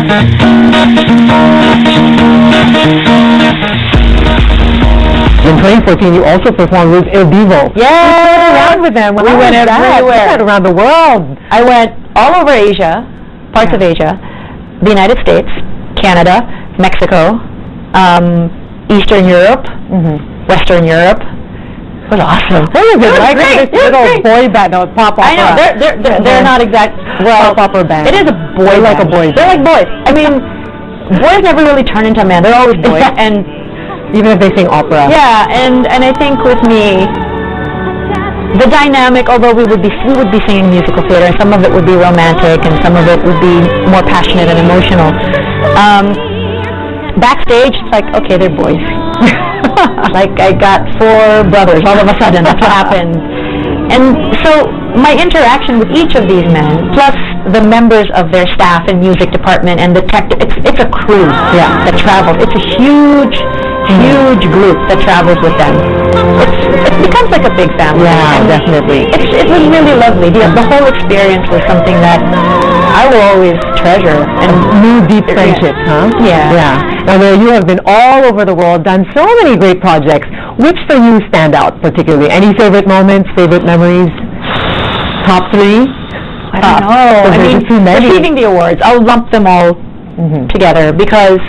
In 2014, you also performed with Il Divo. Yeah, you went around with them. We went everywhere. You went around the world. I went all over Asia, parts of Asia, the United States, Canada, Mexico, Eastern Europe, Western Europe. It was awesome. What was it like? Great. This little boy band, no, pop opera. I know they're not exact. Well, pop opera band. It is a boy. Like a boy. They're like boys. I mean, boys never really turn into a man. They're always boys, and even if they sing opera. yeah, and I think with me, the dynamic, although we would be singing musical theater, and some of it would be romantic, and some of it would be more passionate and emotional. Backstage, it's like, okay, they're boys. Like I got 4 brothers all of a sudden. That's what happened. And so my interaction with each of these men, plus the members of their staff and music department and the tech, it's a crew that travels. It's a huge group that travels with them. It becomes like a big family. Yeah, definitely. It was really lovely. The whole experience was something that I will always treasure. And new deep friendships, huh? Yeah. Yeah. Now, you have been all over the world, done so many great projects. Which for you stand out particularly? Any favorite moments, favorite memories? Top 3? I don't know. I mean, receiving the awards, I'll lump them all together because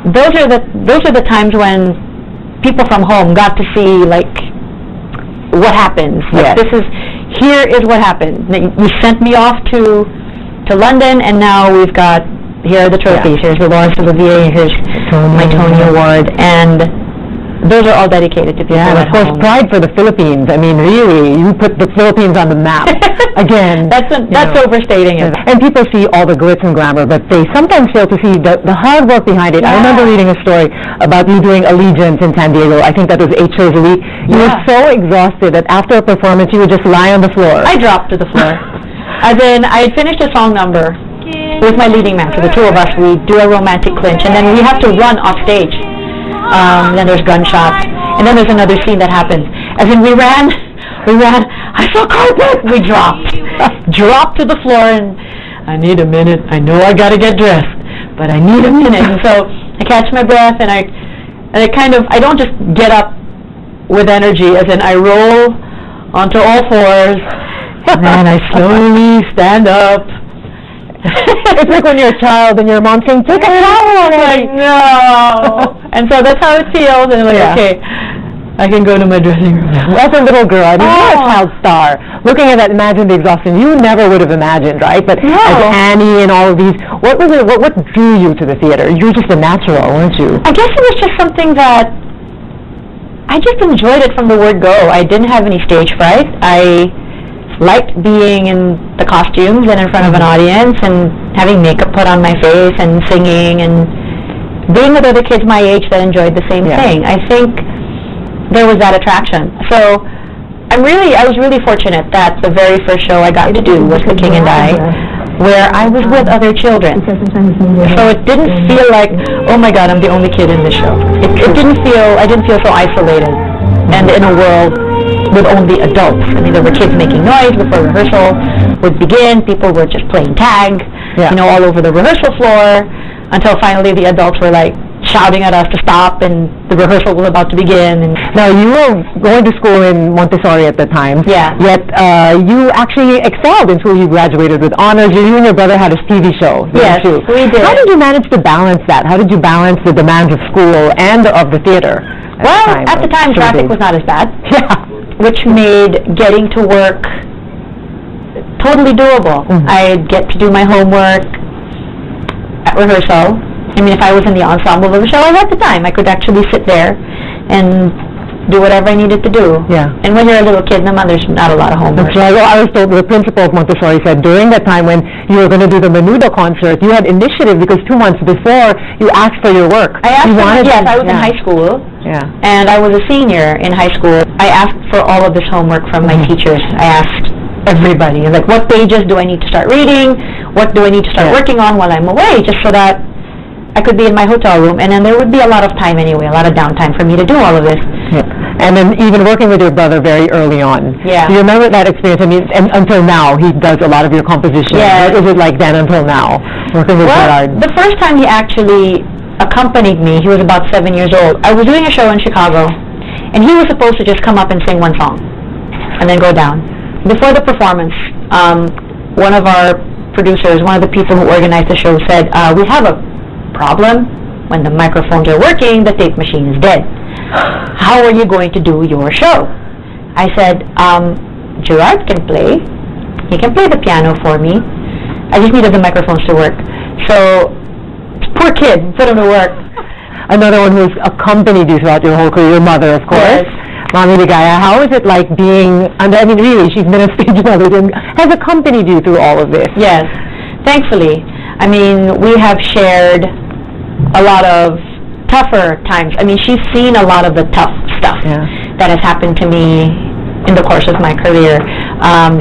those are the times when people from home got to see like what happens. Like, here is what happened. You sent me off to London, and now we've got, here are the trophies. Here's the Lawrence Olivier. Here's my Tony Award, and those are all dedicated to people. Yeah, and of course, pride for the Philippines. I mean, really, you put the Philippines on the map again. That's overstating it. And people see all the glitz and glamour, but they sometimes fail to see the hard work behind it. Yeah. I remember reading a story about you doing Allegiance in San Diego. I think that was 8 shows a week. You were so exhausted that after a performance, you would just lie on the floor. I dropped to the floor. As in, I had finished a song number with my leading man. So the 2 of us, we do a romantic clinch, and then we have to run off stage. Then there's gunshots, and then there's another scene that happens. As in, we ran, I saw carpet, we dropped to the floor, and I need a minute, I know I gotta get dressed, but I need a minute, and so I catch my breath, and I don't just get up with energy, as in I roll onto all 4s, and then I slowly stand up. It's like when you're a child and your mom saying, take a shower. Like, no. And so that's how it feels. And I'm like, okay, I can go to my dressing room now. As a little girl, I mean, you're a child star. Looking at that, imagine the exhaustion you never would have imagined, right? But as Annie and all of these, what was it? What drew you to the theater? You were just a natural, weren't you? I guess it was just something that I just enjoyed it from the word go. I didn't have any stage fright. I liked being in the costumes and in front of an audience and having makeup put on my face and singing and being with other kids my age that enjoyed the same thing. I think there was that attraction. So I was really fortunate that the very first show I got to do was The King and I, where I was with other children. So it didn't feel like, oh my God, I'm the only kid in this show. I didn't feel so isolated and in a world with only adults. I mean, there were kids making noise before rehearsal would begin. People were just playing tag, all over the rehearsal floor, until finally the adults were like shouting at us to stop, and the rehearsal was about to begin. And now, you were going to school in Montessori at the time. Yeah. Yet you actually excelled until you graduated with honors. You and your brother had a TV show. Yes, we did. How did you manage to balance that? How did you balance the demands of school and of the theater? At the time, traffic was not as bad. Yeah. Which made getting to work totally doable. I'd get to do my homework at rehearsal. I mean, if I was in the ensemble of the show, I had the time. I could actually sit there and do whatever I needed to do. Yeah. And when you're a little kid, there's not a lot of homework. That's right. Well, I was told, the principal of Montessori said during that time when you were going to do the Menudo concert, you had initiative because 2 months before you asked for your work. I was in high school. Yeah. And I was a senior in high school. I asked for all of this homework from my teachers. I asked everybody, like, what pages do I need to start reading? What do I need to start working on while I'm away? Just so that I could be in my hotel room, and then there would be a lot of time anyway, a lot of downtime for me to do all of this. Yeah. And then even working with your brother very early on. Yeah. Do you remember that experience? I mean, and until now, he does a lot of your composition. Yes. What is it like then until now, working with Gerard? The first time he actually accompanied me, he was about 7 years old. I was doing a show in Chicago, and he was supposed to just come up and sing one song, and then go down. Before the performance, one of our producers, one of the people who organized the show said, we have a problem. When the microphones are working, the tape machine is dead. How are you going to do your show? I said, Gerard can play. He can play the piano for me. I just needed the microphones to work. So, poor kid, put him to work. Another one who's accompanied you throughout your whole career, your mother, of course. Yes. Mommy Ligaya, how is it like being, I mean really, she's been a stage mother and has accompanied you through all of this? Yes, thankfully. I mean, we have shared a lot of tougher times. I mean, she's seen a lot of the tough stuff that has happened to me in the course of my career.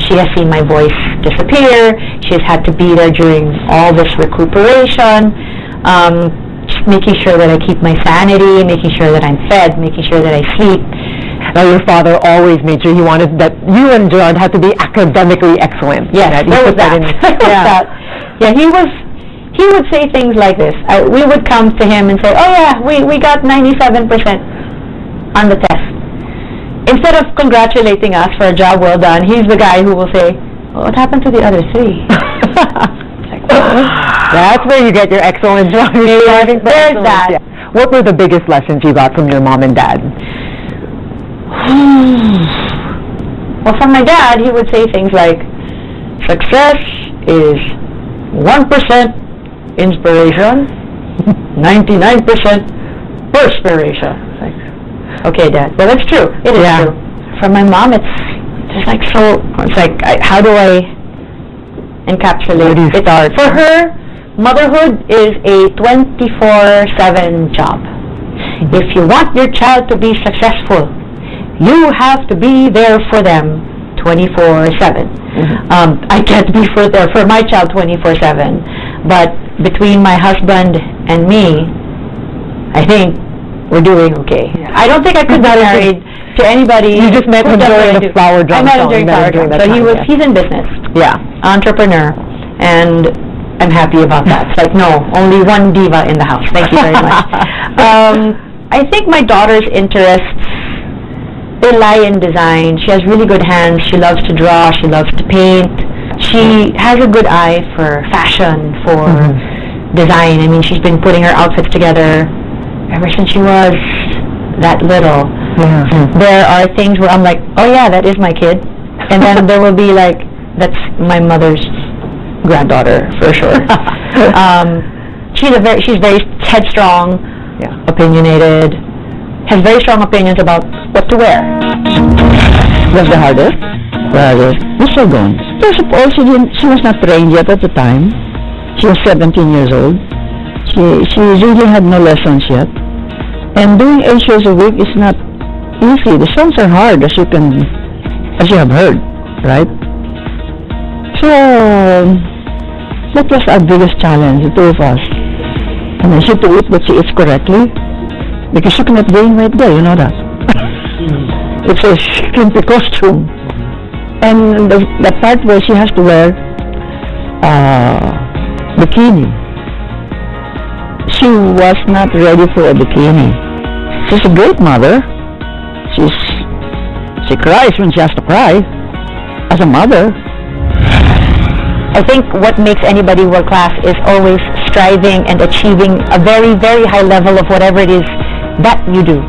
She has seen my voice disappear. She has had to be there during all this recuperation, just making sure that I keep my sanity, making sure that I'm fed, making sure that I sleep. Now, your father always made sure he wanted that you and Gerard had to be academically excellent. Yes, there was that. Yeah, he would say things like this. We would come to him and say, oh yeah, we got 97% on the test. Instead of congratulating us for a job well done, he's the guy who will say, well, what happened to the other 3? That's where you get your excellence from. There's that. Yeah. What were the biggest lessons you got from your mom and dad? Well, from my dad, he would say things like, success is 1% inspiration, 99% perspiration. Like, okay, Dad. Well, that's true. It is true. From my mom, it's just like so. It's like, how do I encapsulate it? For her, motherhood is a 24/7 job. If you want your child to be successful, you have to be there for them 24/7. I can't be there for my child 24/7, but between my husband and me, I think we're doing okay. I don't think I could be married to anybody. You just met him during the Flower Drum. I met him during Flower Drum. So he's in business. Yeah. Entrepreneur. And I'm happy about that. It's like, no, only one diva in the house. Thank you very much. I think my daughter's interests, they lie in design. She has really good hands. She loves to draw. She loves to paint. She has a good eye for fashion, for design. I mean, she's been putting her outfits together ever since she was that little. There are things where I'm like, oh yeah, that is my kid. And then there will be like, that's my mother's granddaughter for sure. She's very headstrong, opinionated, has very strong opinions about what to wear. Was the hardest? The second. First of all, she was not trained yet at the time. She was 17 years old. She really had no lessons yet. And doing 8 shows a week is not easy. The songs are hard, as you have heard, right? So that was our biggest challenge, the two of us. And then she to eat what she eats correctly, because she cannot gain weight there, you know that. It's a skimpy costume. And the part where she has to wear bikini, she was not ready for a bikini. She's a great mother. She cries when she has to cry as a mother. I think what makes anybody world class is always striving and achieving a very, very high level of whatever it is that you do.